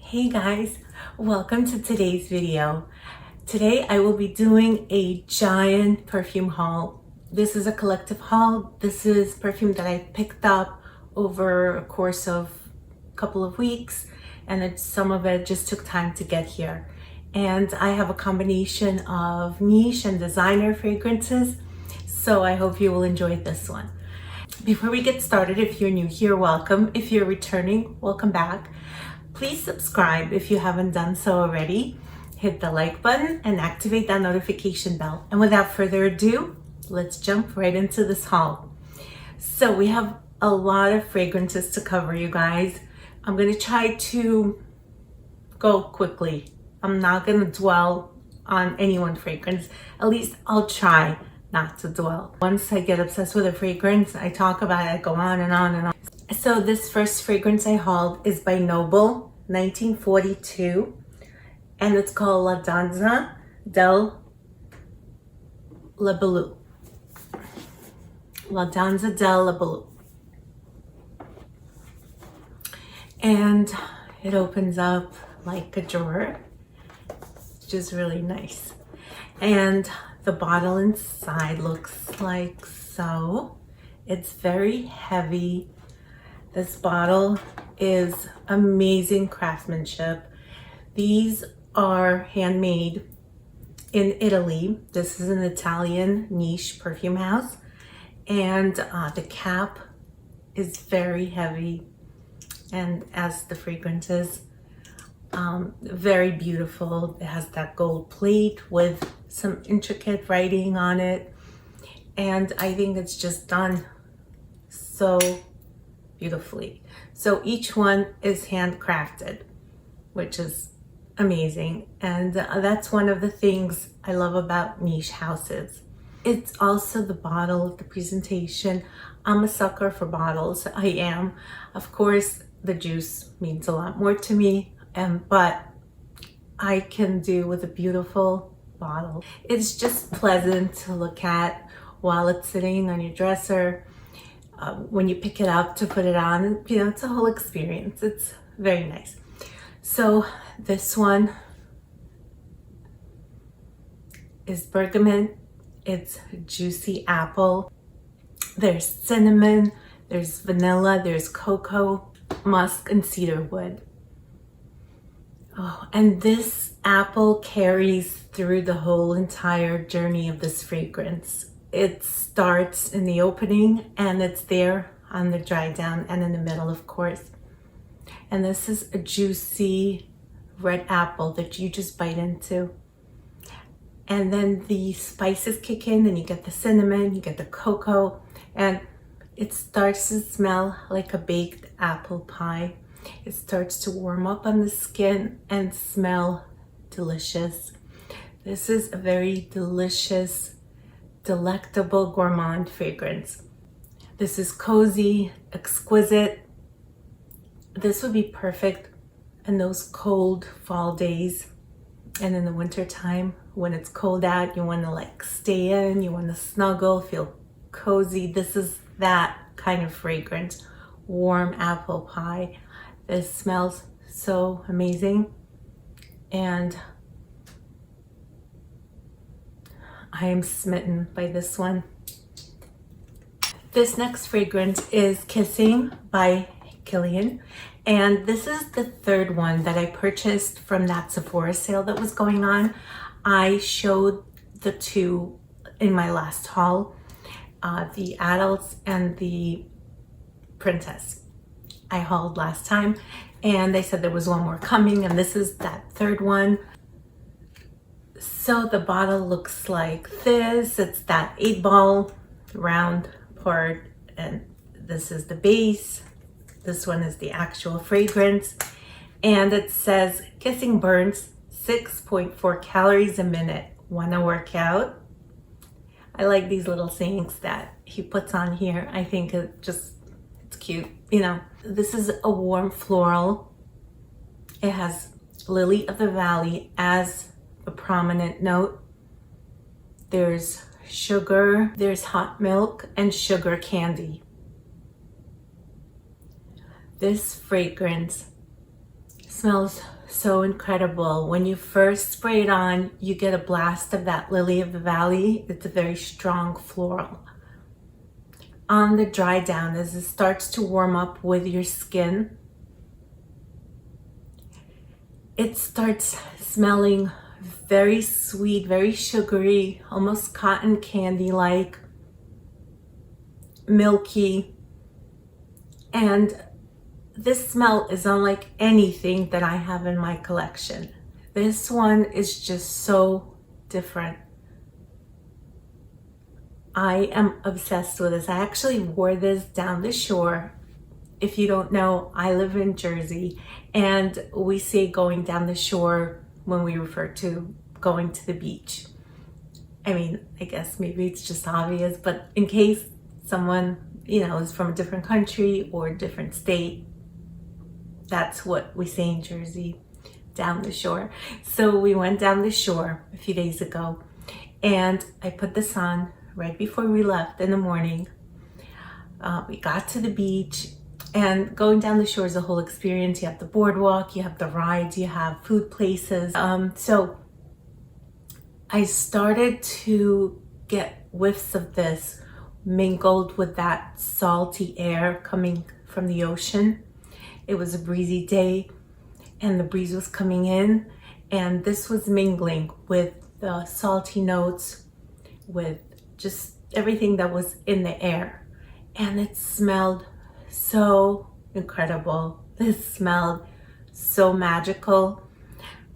Hey guys, welcome to today's video. Today I will be doing a giant perfume haul. This is a collective haul. This is perfume that I picked up over a course of a couple of weeks, and some of it just took time to get here. And I have a combination of niche and designer fragrances, so I hope you will enjoy this one. Before we get started, if you're new here, welcome. If you're returning, welcome back. Please subscribe if you haven't done so already. Hit the like button and activate that notification bell. And without further ado, let's jump right into this haul. So we have a lot of fragrances to cover, you guys. I'm gonna try to go quickly. I'm not gonna dwell on any one fragrance. At least I'll try not to dwell. Once I get obsessed with a fragrance, I talk about it, I go on and on and on. So this first fragrance I hauled is by Nobile, 1942, and it's called La Danza, Delle, Libellule. La Danza, Delle, Libellule. And it opens up like a drawer, which is really nice. And the bottle inside looks like so. It's very heavy. This bottle is amazing craftsmanship. These are handmade in Italy. This is an Italian niche perfume house, and the cap is very heavy, and as the fragrance is very beautiful. It has that gold plate with some intricate writing on it, and I think it's just done so beautifully. So each one is handcrafted, which is amazing. And that's one of the things I love about niche houses. It's also the bottle, the presentation. I'm a sucker for bottles. I am. Of course, the juice means a lot more to me, but I can do with a beautiful bottle. It's just pleasant to look at while it's sitting on your dresser. When you pick it up to put it on, you know, it's a whole experience. It's very nice. So this one is bergamot. It's juicy apple. There's cinnamon, there's vanilla, there's cocoa, musk, and cedar wood. Oh, and this apple carries through the whole entire journey of this fragrance. It starts in the opening and it's there on the dry down and in the middle, of course. And this is a juicy red apple that you just bite into. And then the spices kick in and you get the cinnamon, you get the cocoa, and it starts to smell like a baked apple pie. It starts to warm up on the skin and smell delicious. This is a very delicious, delectable gourmand fragrance. This is cozy, exquisite. This would be perfect in those cold fall days, and in the winter time when it's cold out, you want to like stay in, you want to snuggle, feel cozy. This is that kind of fragrance. Warm apple pie. This smells so amazing, and I am smitten by this one. This next fragrance is Kissing by Kilian, and this is the third one that I purchased from that Sephora sale that was going on. I showed the two in my last haul, the adults and the princess. I hauled last time, and they said there was one more coming, and this is that third one. So the bottle looks like this. It's that 8-ball round part, and this is the base. This one is the actual fragrance, and it says Kissing burns 6.4 calories a minute. Wanna work out? I like these little sayings that he puts on here. I think it's cute, you know. This is a warm floral. It has lily of the valley as a prominent note. There's sugar, there's hot milk, and sugar candy. This fragrance smells so incredible. When you first spray it on, you get a blast of that lily of the valley. It's a very strong floral. On the dry down, as it starts to warm up with your skin, it starts smelling very sweet, very sugary, almost cotton candy-like, milky. And this smell is unlike anything that I have in my collection. This one is just so different. I am obsessed with this. I actually wore this down the shore. If you don't know, I live in Jersey, and we say going down the shore when we refer to going to the beach. I mean, I guess maybe it's just obvious, but in case someone, you know, is from a different country or a different state, that's what we say in Jersey, down the shore. So we went down the shore a few days ago, and I put this on right before we left in the morning. We got to the beach, and going down the shore is a whole experience. You have the boardwalk, you have the rides, you have food places. So I started to get whiffs of this mingled with that salty air coming from the ocean. It was a breezy day, and the breeze was coming in, and this was mingling with the salty notes, with just everything that was in the air. And it smelled so incredible. This smelled so magical.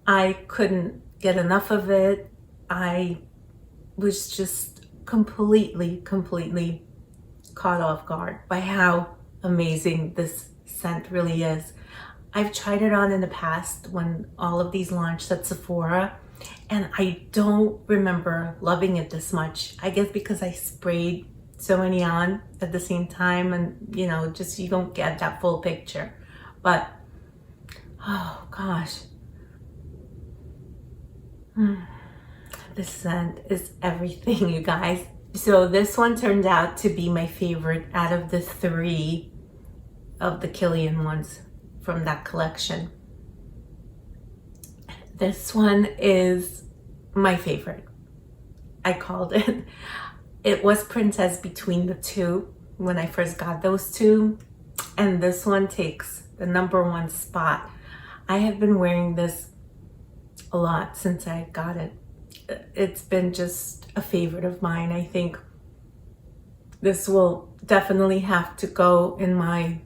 I couldn't get enough of it. I was just completely caught off guard by how amazing this scent really is. I've tried it on in the past when all of these launched at Sephora, and I don't remember loving it this much. I guess because I sprayed so many on at the same time, and you know, just you don't get that full picture. But oh gosh, this scent is everything, you guys. So this one turned out to be my favorite out of the 3 of the Kilian ones from that collection. This one is my favorite. I called it. It was princess between the two when I first got those two, and this one takes the #1 spot. I have been wearing this a lot since I got it. It's been just a favorite of mine. I think this will definitely have to go in my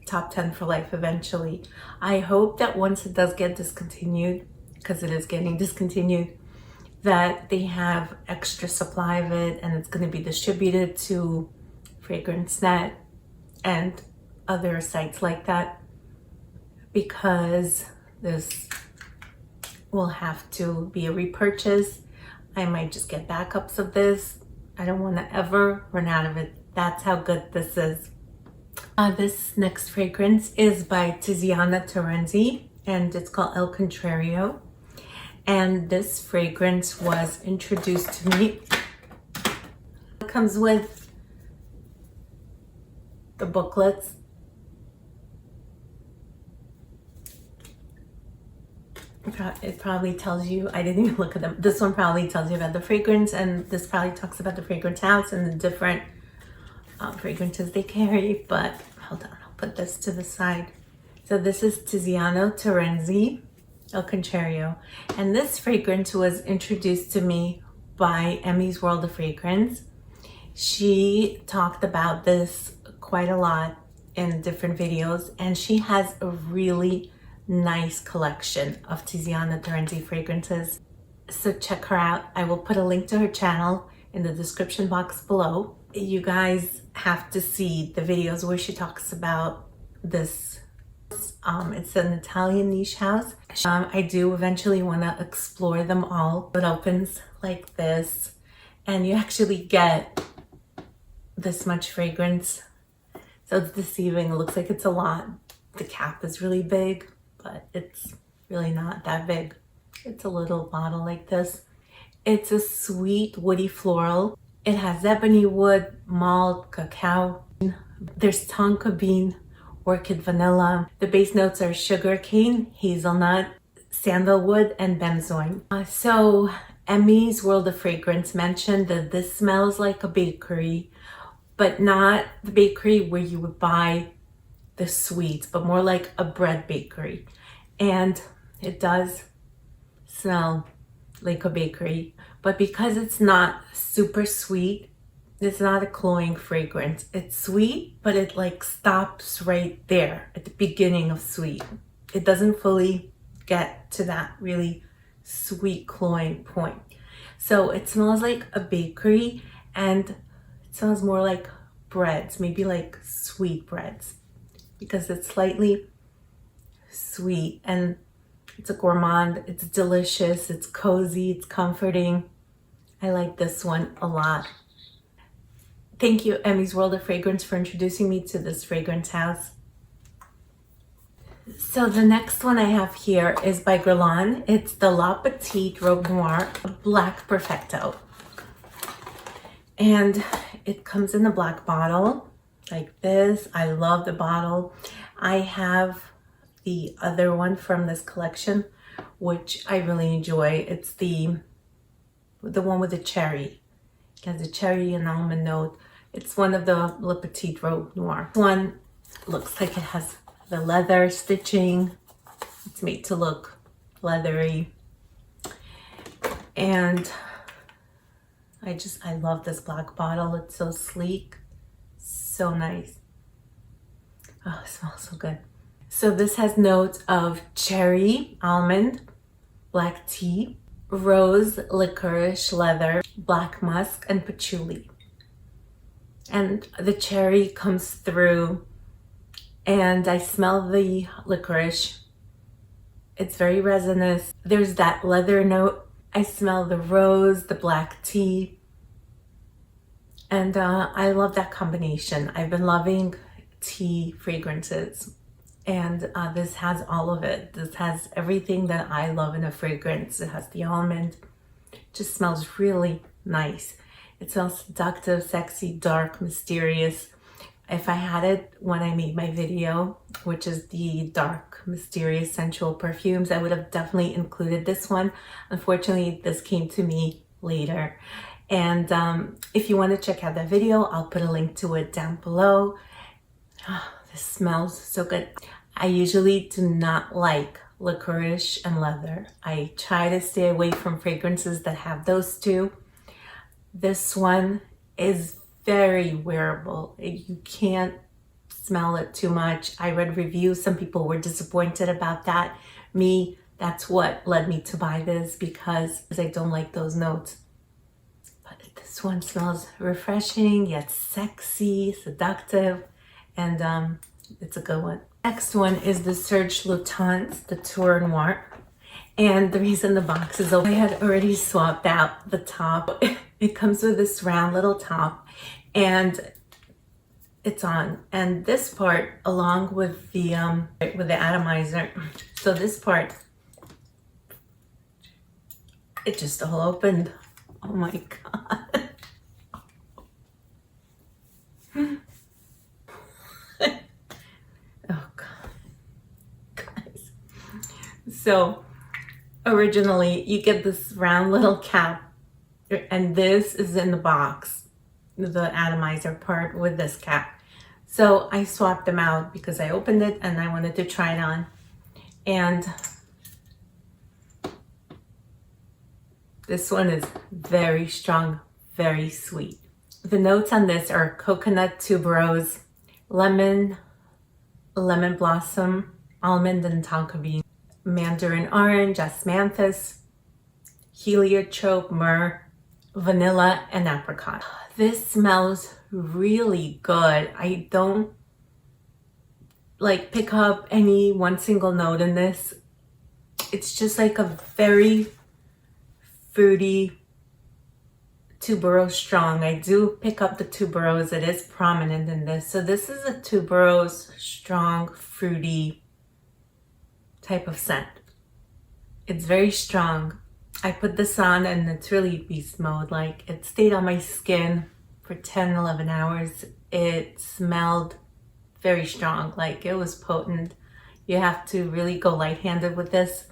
top 10 for life eventually. I hope that once it does get discontinued, because it is getting discontinued, that they have extra supply of it and it's going to be distributed to FragranceNet and other sites like that, because this will have to be a repurchase. I might just get backups of this. I don't want to ever run out of it. That's how good this is. This next fragrance is by Tiziana Terenzi, and it's called El Contrario. And this fragrance was introduced to me. It comes with the booklets. It probably tells you, I didn't even look at them. This one probably tells you about the fragrance, and this probably talks about the fragrance house and the different fragrances they carry. But hold on, I'll put this to the side. So this is Tiziana Terenzi, El Contrario, and this fragrance was introduced to me by Emmy's World of Fragrance. She talked about this quite a lot in different videos, and she has a really nice collection of Tiziana Terenzi fragrances. So check her out. I will put a link to her channel in the description box below. You guys have to see the videos where she talks about this. It's an Italian niche house. I do eventually want to explore them all. It opens like this, and you actually get this much fragrance. So it's deceiving. It looks like it's a lot. The cap is really big, but it's really not that big. It's a little bottle like this. It's a sweet woody floral. It has ebony wood, malt, cacao. There's tonka bean, orchid vanilla. The base notes are sugarcane, hazelnut, sandalwood, and benzoin. So Emmy's World of Fragrance mentioned that this smells like a bakery, but not the bakery where you would buy the sweets, but more like a bread bakery. And it does smell like a bakery, but because it's not super sweet, it's not a cloying fragrance. It's sweet, but it like stops right there at the beginning of sweet. It doesn't fully get to that really sweet cloying point. So it smells like a bakery, and it smells more like breads, maybe like sweet breads, because it's slightly sweet and it's a gourmand. It's delicious, it's cozy, it's comforting. I like this one a lot. Thank you, Emmy's World of Fragrance, for introducing me to this fragrance house. So the next one I have here is by Guerlain. It's the Petite Rogue Noir Black Perfecto. And it comes in a black bottle like this. I love the bottle. I have the other one from this collection, which I really enjoy. It's the one with the cherry. It has a cherry and almond note. It's one of the Le Petite Rogue Noir. This one looks like it has the leather stitching. It's made to look leathery. And I love this black bottle. It's so sleek, so nice. Oh, it smells so good. So this has notes of cherry, almond, black tea, rose, licorice, leather, black musk, and patchouli. And the cherry comes through, and I smell the licorice. It's very resinous. There's that leather note. I smell the rose, the black tea, and I love that combination. I've been loving tea fragrances, and this has all of it. This has everything that I love in a fragrance. It has the almond. It just smells really nice. It smells seductive, sexy, dark, mysterious. If I had it when I made my video, which is the dark, mysterious, sensual perfumes, I would have definitely included this one. Unfortunately, this came to me later. And if you want to check out that video, I'll put a link to it down below. Oh, this smells so good. I usually do not like licorice and leather. I try to stay away from fragrances that have those two. This one is very wearable. You can't smell it too much. I read reviews. Some people were disappointed about that. Me, that's what led me to buy this, because I don't like those notes. But this one smells refreshing, yet sexy, seductive, and it's a good one. Next one is the Serge Lutens, the Tour Noir. And the reason the box is open, I had already swapped out the top. It comes with this round little top, and it's on. And this part, along with the atomizer, so this part, it just all opened. Oh my god. Oh god, guys. So originally you get this round little cap, and this is in the box, the atomizer part with this cap. So I swapped them out because I opened it and I wanted to try it on. And this one is very strong, very sweet. The notes on this are coconut, tuberose, lemon, lemon blossom, almond and tonka bean, mandarin orange, osmanthus, heliotrope, myrrh, vanilla, and apricot. This smells really good. I don't like pick up any one single note in this. It's just like a very fruity tuberose strong. I do pick up the tuberose. It is prominent in this. So this is a tuberose strong, fruity type of scent. It's very strong. I put this on and it's really beast mode. Like, it stayed on my skin for 10, 11 hours. It smelled very strong. Like, it was potent. You have to really go light-handed with this.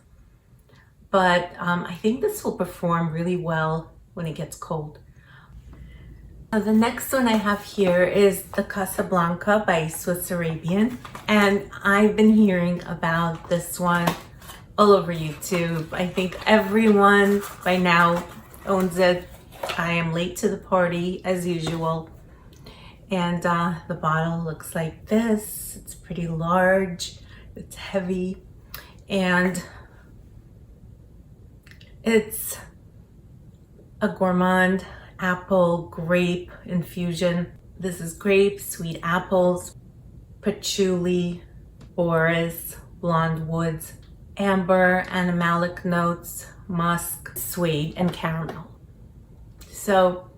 But I think this will perform really well when it gets cold. Now, the next one I have here is the Casablanca by Swiss Arabian. And I've been hearing about this one all over YouTube. I think everyone by now owns it. I am late to the party as usual. And the bottle looks like this. It's pretty large, it's heavy, and it's a gourmand apple grape infusion. This is grape, sweet apples, patchouli, orris, blonde woods, amber, animalic notes, musk, suede, and caramel. So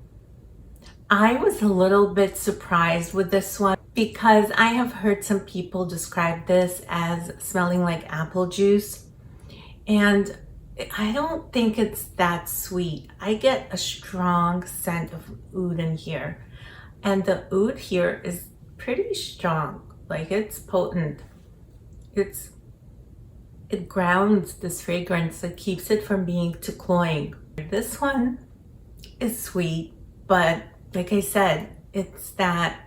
I was a little bit surprised with this one because I have heard some people describe this as smelling like apple juice, and I don't think it's that sweet. I get a strong scent of oud in here, and the oud here is pretty strong. Like, it's potent. It grounds this fragrance. It keeps it from being too cloying. This one is sweet, but like I said, it's that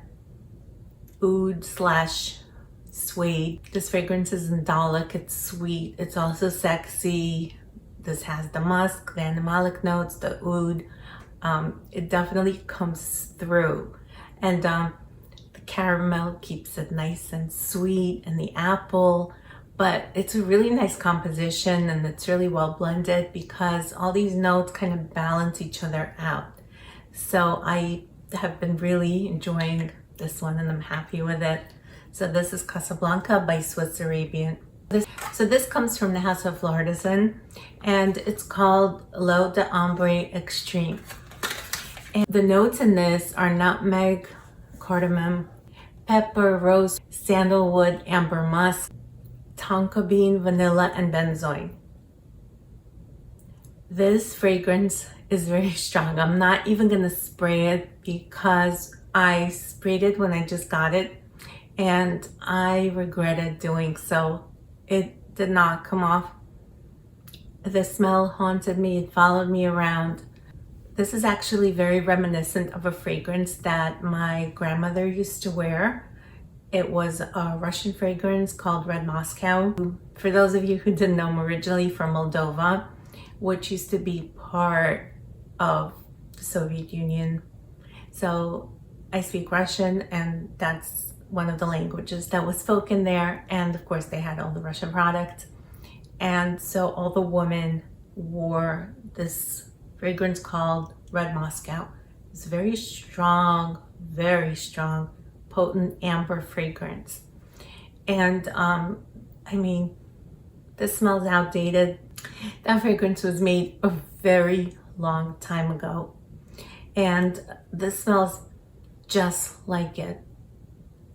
oud slash suede. This fragrance is indolic, it's sweet, it's also sexy. This has the musk, the animalic notes, the oud. It definitely comes through. And the caramel keeps it nice and sweet, and the apple. But it's a really nice composition, and it's really well blended because all these notes kind of balance each other out. So I have been really enjoying this one, and I'm happy with it. So this is Casablanca by Swiss Arabian. This comes from the House of L'artisan, and it's called L'Eau d'Ambre Extreme. And the notes in this are nutmeg, cardamom, pepper, rose, sandalwood, amber musk, tonka bean, vanilla, and benzoin. This fragrance is very strong. I'm not even gonna spray it because I sprayed it when I just got it, and I regretted doing so. It did not come off. The smell haunted me. It followed me around. This is actually very reminiscent of a fragrance that my grandmother used to wear. It was a Russian fragrance called Red Moscow. For those of you who didn't know, I'm originally from Moldova, which used to be part of the Soviet Union. So I speak Russian, and that's one of the languages that was spoken there. And of course they had all the Russian products. And so all the women wore this fragrance called Red Moscow. It's very strong, potent amber fragrance. And I mean, this smells outdated. That fragrance was made a very long time ago, and this smells just like it.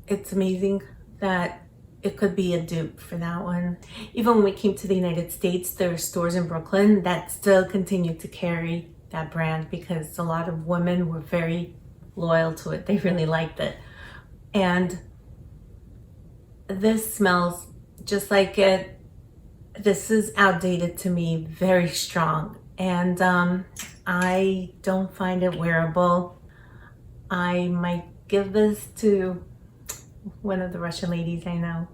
It's amazing that it could be a dupe for that one. Even when we came to the United States, there are stores in Brooklyn that still continue to carry that brand because a lot of women were very loyal to it. They really liked it. And this smells just like it. This is outdated to me, very strong. And I don't find it wearable. I might give this to one of the Russian ladies I know.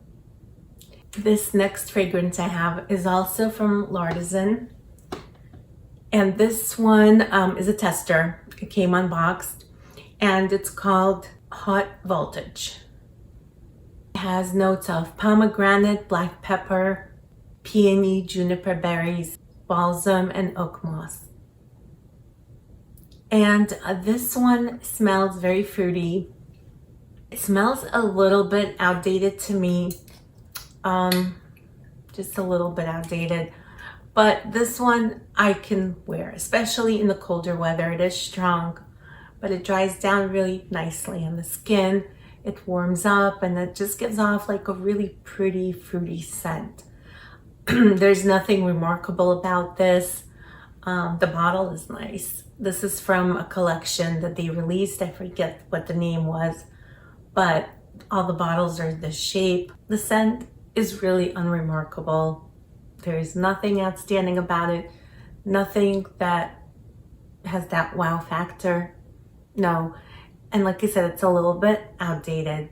This next fragrance I have is also from L'Artisan. And this one is a tester. It came unboxed, and it's called Haute Voltige. It has notes of pomegranate, black pepper, peony, juniper berries, balsam, and oak moss. And this one smells very fruity. It smells a little bit outdated to me, just a little bit outdated. But this one I can wear, especially in the colder weather. It is strong, but it dries down really nicely on the skin. It warms up, and it just gives off like a really pretty fruity scent. There's nothing remarkable about this. The bottle is nice. This is from a collection that they released. I forget what the name was, but All the bottles are the shape. The scent is really unremarkable. There's nothing outstanding about it. Nothing that has that wow factor. No. And like I said, it's a little bit outdated.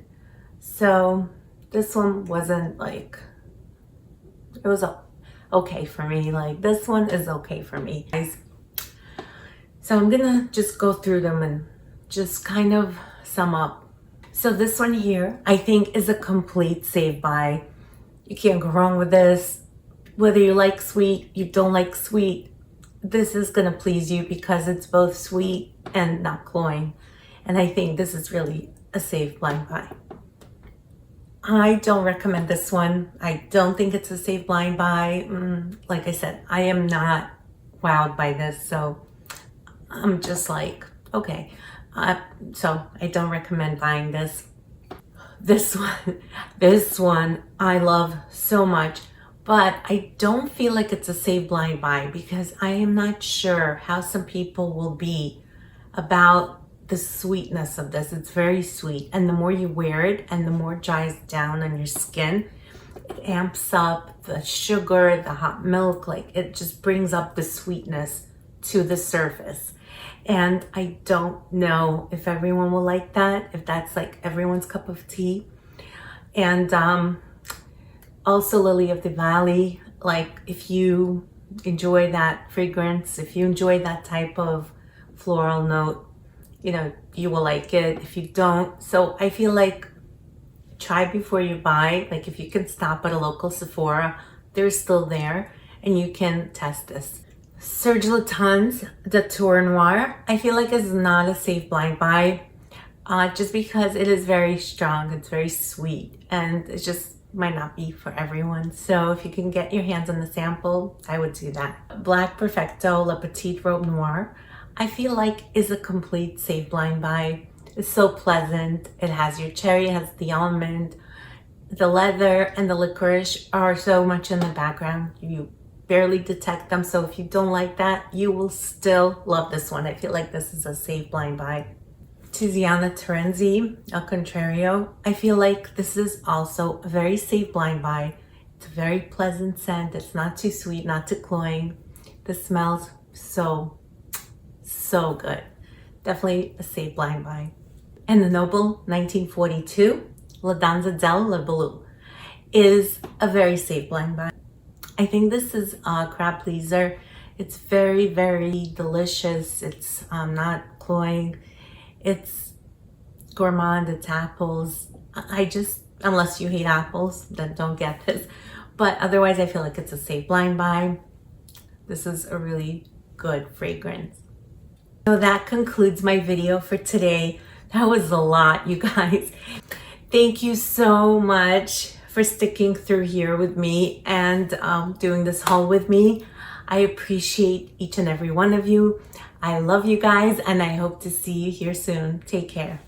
So this one wasn't like, it was okay for me. Like this one is okay for me, guys. So I'm gonna just go through them and just kind of sum up. So this one here, I think is a complete save buy. You can't go wrong with this. Whether you like sweet, you don't like sweet, this is gonna please you because it's both sweet and not cloying. And I think this is really a save blind buy. I don't recommend this one. I don't think it's a save blind buy. Like I said, I am not wowed by this, so I'm just like, okay. So I don't recommend buying this. This one I love so much, but I don't feel like it's a save blind buy because I am not sure how some people will be about the sweetness of this. It's very sweet, and the more you wear it and the more it dries down on your skin, it amps up the sugar, the hot milk, like it just brings up the sweetness to the surface. And I don't know if everyone will like that, if that's like everyone's cup of tea. And also Lily of the Valley, like if you enjoy that fragrance, if you enjoy that type of floral note, you know, you will like it. If you don't, so I feel like try before you buy. Like if you can stop at a local Sephora, they're still there and you can test this. Serge Lutens, the Tour Noir, I feel like is not a safe blind buy, just because it is very strong, it's very sweet, and it just might not be for everyone. So if you can get your hands on the sample, I would do that. Black Perfecto, La Petite Rogue Noir, I feel like is a complete safe blind buy. It's so pleasant. It has your cherry, it has the almond, the leather, and the licorice are so much in the background. You barely detect them, so if you don't like that, you will still love this one. I feel like this is a safe blind buy. Tiziana Terenzi, Contrario, I feel like this is also a very safe blind buy. It's a very pleasant scent. It's not too sweet, not too cloying. This smells so good. Definitely a safe blind buy. And the Nobile 1942, La Danza Delle Libellule, is a very safe blind buy. I think this is a crowd pleaser. It's very, very delicious. It's not cloying. It's gourmand. It's apples. Unless you hate apples, then don't get this. But otherwise, I feel like it's a safe blind buy. This is a really good fragrance. So that concludes my video for today. That was a lot, you guys. Thank you so much for sticking through here with me and doing this haul with me. I appreciate each and every one of you. I love you guys, and I hope to see you here soon. Take care.